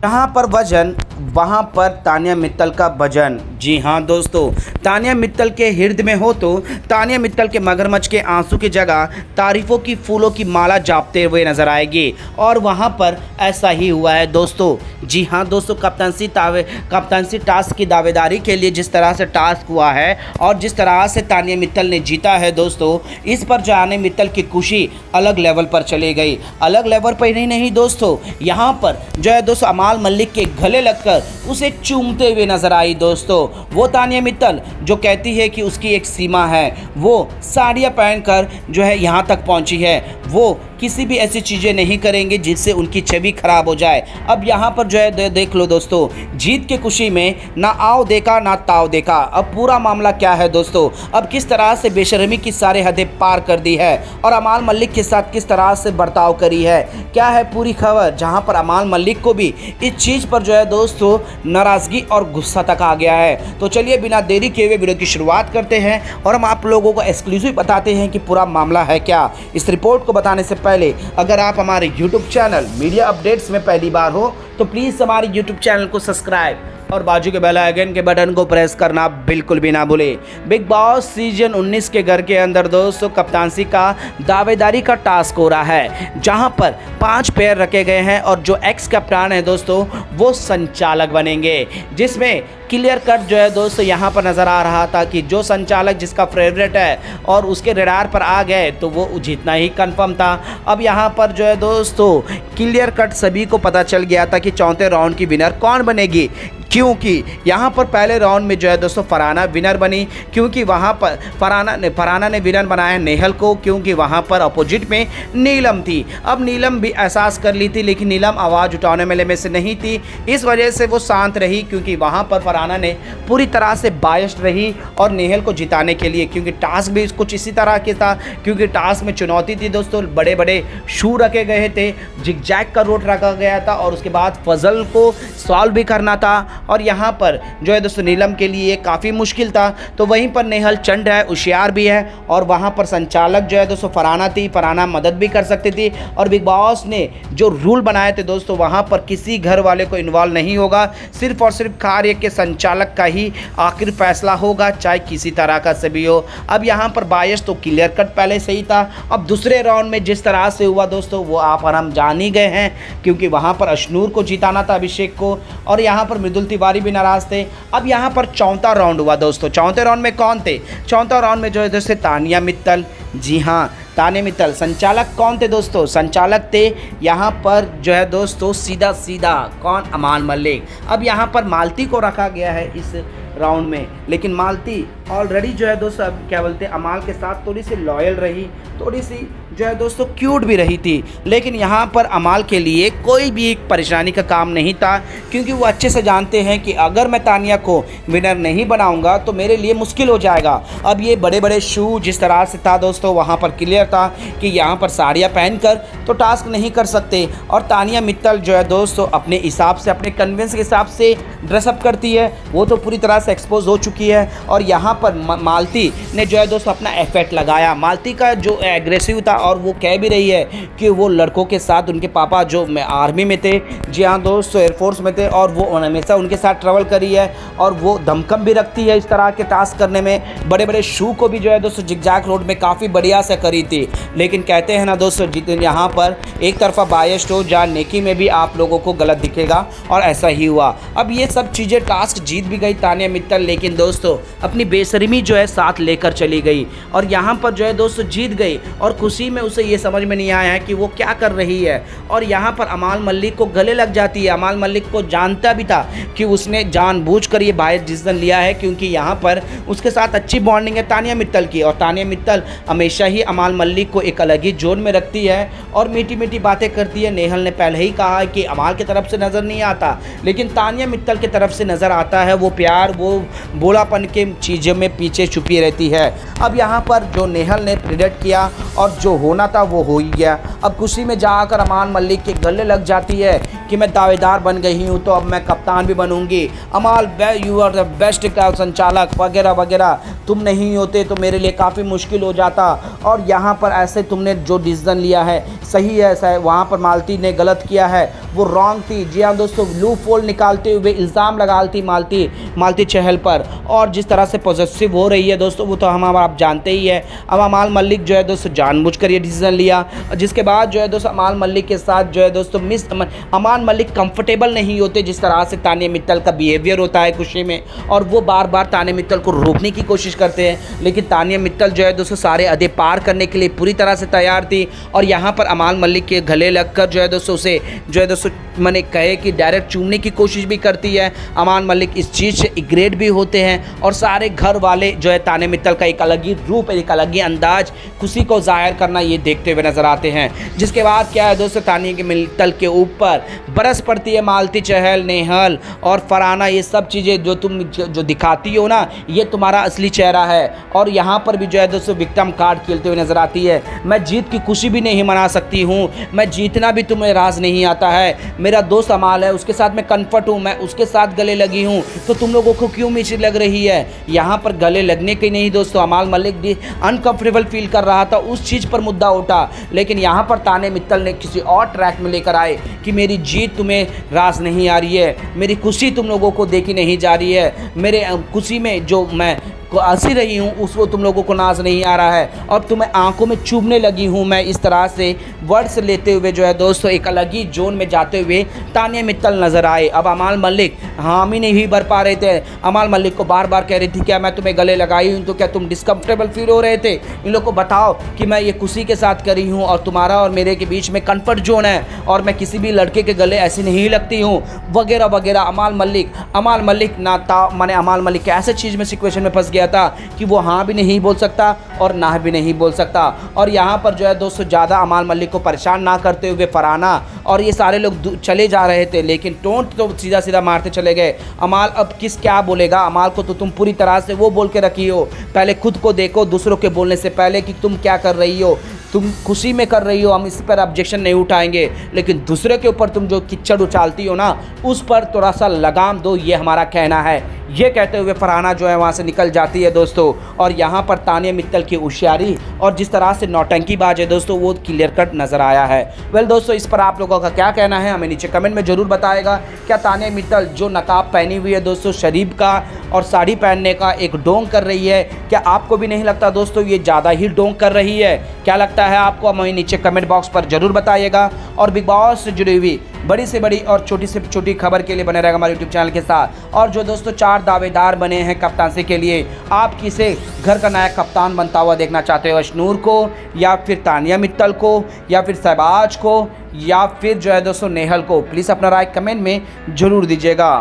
यहाँ पर वजन वहाँ पर तानिया मित्तल का भजन। जी हाँ दोस्तों, तानिया मित्तल के हृदय में हो तो तानिया मित्तल के मगरमच्छ के आंसू की जगह तारीफों की फूलों की माला जापते हुए नजर आएगी और वहाँ पर ऐसा ही हुआ है दोस्तों। जी हाँ दोस्तों, कप्तानसी टास्क की दावेदारी के लिए जिस तरह से टास्क हुआ है और जिस तरह से तानिया मित्तल ने जीता है दोस्तों, इस पर तानिया मित्तल की खुशी अलग लेवल पर चली गई। अलग लेवल पर ही नहीं दोस्तों, यहाँ पर जो है दोस्तों अमाल मलिक के गले लगकर उसे चूमते हुए नजर आई दोस्तों। वो तानिया मित्तल जो कहती है कि उसकी एक सीमा है, वो साड़ियाँ पहनकर जो है यहाँ तक पहुँची है, वो किसी भी ऐसी चीज़ें नहीं करेंगे जिससे उनकी छवि खराब हो जाए। अब यहाँ पर जो है देख लो दोस्तों, जीत की खुशी में ना आओ देखा ना ताव देखा। अब पूरा मामला क्या है दोस्तों, अब किस तरह से बेशर्मी की सारे हदें पार कर दी है और अमाल मलिक के साथ किस तरह से बर्ताव करी है, क्या है पूरी खबर। जहाँ पर अमाल मलिक को भी इस चीज़ पर जो है दोस्तों नाराज़गी और गुस्सा तक आ गया है। तो चलिए बिना देरी किए हुए वीडियो की शुरुआत करते हैं और हम आप लोगों को एक्सक्लूसिव बताते हैं कि पूरा मामला है क्या। इस रिपोर्ट को बताने से पहले अगर आप हमारे YouTube चैनल मीडिया अपडेट्स में पहली बार हो तो प्लीज़ हमारे YouTube चैनल को सब्सक्राइब और बाजू के बेल आइकन के बटन को प्रेस करना बिल्कुल भी ना भूले। बिग बॉस सीजन 19 के घर के अंदर दोस्तों कप्तानसी का दावेदारी का टास्क हो रहा है, जहां पर 5 पैर रखे गए हैं और जो एक्स कप्तान है दोस्तों वो संचालक बनेंगे, जिसमें क्लियर कट जो है दोस्तों यहाँ पर नज़र आ रहा था कि जो संचालक जिसका फेवरेट है और उसके रडार पर आ गए तो वो जीतना ही कंफर्म था। अब यहाँ पर जो है दोस्तों क्लियर कट सभी को पता चल गया था कि चौथे राउंड की विनर कौन बनेगी, क्योंकि यहाँ पर पहले राउंड में जो है दोस्तों फरहाना विनर बनी, क्योंकि वहाँ पर फरहाना ने विनर बनाया नेहल को, क्योंकि वहाँ पर अपोजिट में नीलम थी। अब नीलम भी एहसास कर ली थी, लेकिन नीलम आवाज़ उठाने वाले में से नहीं थी, इस वजह से वो शांत रही, क्योंकि वहाँ पर फरहाना ने पूरी तरह से बायस्ड रही और नेहल को जिताने के लिए, क्योंकि टास्क भी कुछ इसी तरह के था, क्योंकि टास्क में चुनौती थी दोस्तों, बड़े बड़े शू रखे गए थे, जिगजैग का रूट रखा गया था और उसके बाद पजल को सॉल्व भी करना था और यहाँ पर जो है दोस्तों नीलम के लिए काफ़ी मुश्किल था। तो वहीं पर नेहल चंड है, होशियार भी है और वहाँ पर संचालक जो है दोस्तों फरहाना थी, फरहाना मदद भी कर सकती थी। और बिग बॉस ने जो रूल बनाए थे दोस्तों, वहाँ पर किसी घर वाले को इन्वॉल्व नहीं होगा, सिर्फ और सिर्फ कार्य के संचालक का ही आखिर फैसला होगा, चाहे किसी तरह का से भी हो। अब यहाँ पर बायस तो क्लियर कट पहले से ही था। अब दूसरे राउंड में जिस तरह से हुआ दोस्तों वो आप और हम जान ही गए हैं, क्योंकि वहाँ पर अशनूर को जिताना था, अभिषेक को, और यहाँ पर मृदुल तिवारी भी नाराज थे। अब यहाँ पर चौथा राउंड हुआ दोस्तों। चौथे राउंड में कौन थे? चौथा राउंड में जो है दोस्तों तानिया मित्तल। जी हाँ, तानिया मित्तल। संचालक कौन थे दोस्तों? संचालक थे यहाँ पर जो है दोस्तों सीधा कौन? अमाल मलिक। अब यहाँ पर मालती को रखा गया है इस राउंड में, लेकिन मालती ऑलरेडी जो है दोस्तों क्या बोलते हैं अमाल के साथ थोड़ी सी लॉयल रही, थोड़ी सी जो है दोस्तों क्यूट भी रही थी, लेकिन यहाँ पर अमाल के लिए कोई भी एक परेशानी का काम नहीं था, क्योंकि वो अच्छे से जानते हैं कि अगर मैं तानिया को विनर नहीं बनाऊंगा तो मेरे लिए मुश्किल हो जाएगा। अब ये बड़े बड़े शू जिस तरह से था दोस्तों, वहाँ पर क्लियर था कि यहाँ पर साड़ियाँ पहनकर तो टास्क नहीं कर सकते, और तानिया मित्तल जो है दोस्तों अपने हिसाब से, अपने कन्वेंस के हिसाब से ड्रेसअप करती है, वो तो पूरी तरह से एक्सपोज हो चुकी है। और यहाँ पर मालती ने जो है दोस्तों अपना एफर्ट लगाया। मालती का जो एग्रेसिव था और वो कह भी रही है कि वो लड़कों के साथ, उनके पापा जो आर्मी में थे, जी हाँ दोस्तों एयरफोर्स में थे, और वो हमेशा उनके साथ ट्रैवल करी है और वो धमकम भी रखती है इस तरह के टास्क करने में। बड़े बड़े शू को भी जो है दोस्तों जिगजैग रोड में काफ़ी बढ़िया से करी थी, लेकिन कहते हैं ना दोस्तों यहाँ पर एक तरफा बायस्ड हो, जहाँ नेकी में भी आप लोगों को गलत दिखेगा, और ऐसा ही हुआ। अब ये सब चीज़ें टास्क जीत भी गई तानिया मित्तल, लेकिन दोस्तों अपनी बेशर्मी जो है साथ लेकर चली गई और यहाँ पर जो है दोस्तों जीत गई, और खुशी में उसे ये समझ में नहीं आया है कि वो क्या कर रही है। और यहाँ पर अमाल मलिक को गले लग जाती है। अमाल मलिक को जानता भी था कि उसने जानबूझकर ये बायस डिसीजन लिया है, क्योंकि यहाँ पर उसके साथ अच्छी बॉन्डिंग है तानिया मित्तल की, और तानिया मित्तल हमेशा ही अमाल मलिक को एक अलग ही जोन में रखती है और मीठी मीठी बातें करती है। नेहल ने पहले ही कहा है कि अमाल की तरफ से नज़र नहीं आता, लेकिन तानिया मित्तल की तरफ से नज़र आता है। वो प्यार, वो बोलापन के चीज़ों में पीछे छुपी रहती है। अब यहाँ पर जो नेहल ने प्रेडिक्ट किया और जो होना था वो हो ही गया। अब खुशी में जाकर अमाल मलिक के गले लग जाती है कि मैं दावेदार बन गई हूँ तो अब मैं कप्तान भी बनूंगी, अमाल यू आर द बेस्ट संचालक वगैरह वगैरह, तुम नहीं होते तो मेरे लिए काफ़ी मुश्किल हो जाता। और यहाँ पर ऐसे तुमने जो डिसीज़न लिया है सही है, ऐसा है, वहाँ पर मालती ने गलत किया है, वो रॉन्ग थी। जी हाँ दोस्तों, लूप होल निकालते हुए इल्ज़ाम लगाती मालती चहल पर, और जिस तरह से पॉजिटिव हो रही है दोस्तों वो तो हम आप जानते ही है। अब अमाल मलिक जो है दोस्तों जानबूझकर ये डिसीज़न लिया, जिसके बाद जो है दोस्तों अमाल मलिक के साथ जो है दोस्तों अमाल मलिक कंफर्टेबल नहीं होते जिस तरह से तानिया मित्तल का बिहेवियर होता है खुशी में, और वो बार बार तानिया मित्तल को रोकने की कोशिश करते हैं। लेकिन तानिया मित्तल जो है दोस्तों सारे अदे पार करने के लिए पूरी तरह से तैयार थी, और यहाँ पर अमाल मलिक के गले लगकर जो है दोस्तों उसे जो है दोस्तों मैंने कहे कि डायरेक्ट चूमने की कोशिश भी करती है। अमाल मलिक इस चीज़ से इग्रेट भी होते हैं, और सारे घर वाले जो है तानिया मित्तल का एक अलग ही रूप, एक अलग ही अंदाज खुशी को जाहिर करना ये देखते हुए नजर आते हैं। जिसके बाद क्या है दोस्तों, तानिया मित्तल के ऊपर बरस पड़ती है मालती चहल, नेहल और फरहाना। ये सब चीज़ें जो तुम जो दिखाती हो ना, ये तुम्हारा असली चेहरा है। और यहाँ पर भी जो है दोस्तों विक्टिम कार्ड खेलते हुए नजर आती है। मैं जीत की खुशी भी नहीं मना सकती हूँ, मैं जीतना भी तुम्हें राज नहीं आता है। मेरा दोस्त अमाल है, उसके साथ मैं कम्फर्ट हूँ, मैं उसके साथ गले लगी हूँ, तो तुम लोगों को क्यों मिर्ची लग रही है। यहाँ पर गले लगने के नहीं दोस्तों, अमाल मलिक भी अनकम्फर्टेबल फील कर रहा था, उस चीज़ पर मुद्दा उठा। लेकिन यहाँ पर तानिया मित्तल ने किसी और ट्रैक में लेकर आए कि मेरी जीत तुम्हें राज नहीं आ रही है, मेरी खुशी तुम लोगों को देखी नहीं जा रही है, मेरे खुशी में जो मैं हंसी रही हूँ उसको तुम लोगों को नाज नहीं आ रहा है, और तुम्हें आंखों में चुभने लगी हूँ मैं। इस तरह से वर्ड्स लेते हुए जो है दोस्तों एक अलग ही जोन में जाते हुए तानिया मित्तल नजर आए। अब अमाल मलिक हामी नहीं भर पा रहे थे, अमाल मलिक को बार बार कह रही थी क्या मैं तुम्हें गले लगाई हूँ तो क्या तुम डिस्कम्फर्टेबल फील हो रहे थे, इन लोग को बताओ कि मैं ये खुशी के साथ करी हूँ और तुम्हारा और मेरे के बीच में कम्फर्ट जोन है, और मैं किसी भी लड़के के गले ऐसी नहीं लगती हूँ वगैरह वगैरह। अमाल मलिक ना था, मैंने अमाल मलिक ऐसे चीज़ में सिचुएशन में फंस गया था कि वो हाँ भी नहीं बोल सकता और ना भी नहीं बोल सकता। और यहाँ पर जो है दोस्तों ज़्यादा अमाल मलिक को परेशान ना करते हुए फरहाना और ये सारे लोग चले जा रहे थे, लेकिन टोंट तो सीधा सीधा मारते चले गए। अमाल अब क्या बोलेगा, अमाल को तो तुम पूरी तरह से वो बोल के रखी हो, पहले खुद को देखो दूसरों के बोलने से पहले कि तुम क्या कर रही हो, तुम खुशी में कर रही हो, हम इस पर ऑब्जेक्शन नहीं उठाएंगे, लेकिन दूसरे के ऊपर तुम जो किच्चड़ उछालती हो ना उस पर थोड़ा सा लगाम दो, ये हमारा कहना है। ये कहते हुए फरहाना जो है वहाँ से निकल जाती है दोस्तों। और यहाँ पर तानिया मित्तल की होशियारी और जिस तरह से नौटंकीबाज है दोस्तों वो क्लियर कट नज़र आया है। वेल दोस्तों, इस पर आप लोगों का क्या कहना है हमें नीचे कमेंट में ज़रूर बताएगा। क्या तानिया मित्तल जो नकाब पहनी हुई है दोस्तों शरीफ का और साड़ी पहनने का एक डोंग कर रही है, क्या आपको भी नहीं लगता दोस्तों ये ज़्यादा ही डोंग कर रही है? क्या लगता है आपको, हमें नीचे कमेंट बॉक्स पर ज़रूर बताइएगा। और बिग बॉस से जुड़ी हुई बड़ी से बड़ी और छोटी से छोटी खबर के लिए बने रहेगा हमारे यूट्यूब चैनल के साथ। और जो दोस्तों 4 दावेदार बने हैं कप्तानसी के लिए, आप किसे घर का नया कप्तान बनता हुआ देखना चाहते हो, अशनूर को या फिर तानिया मित्तल को या फिर शहबाज को या फिर जो है दोस्तों नेहल को? प्लीज़ अपना राय कमेंट में ज़रूर दीजिएगा।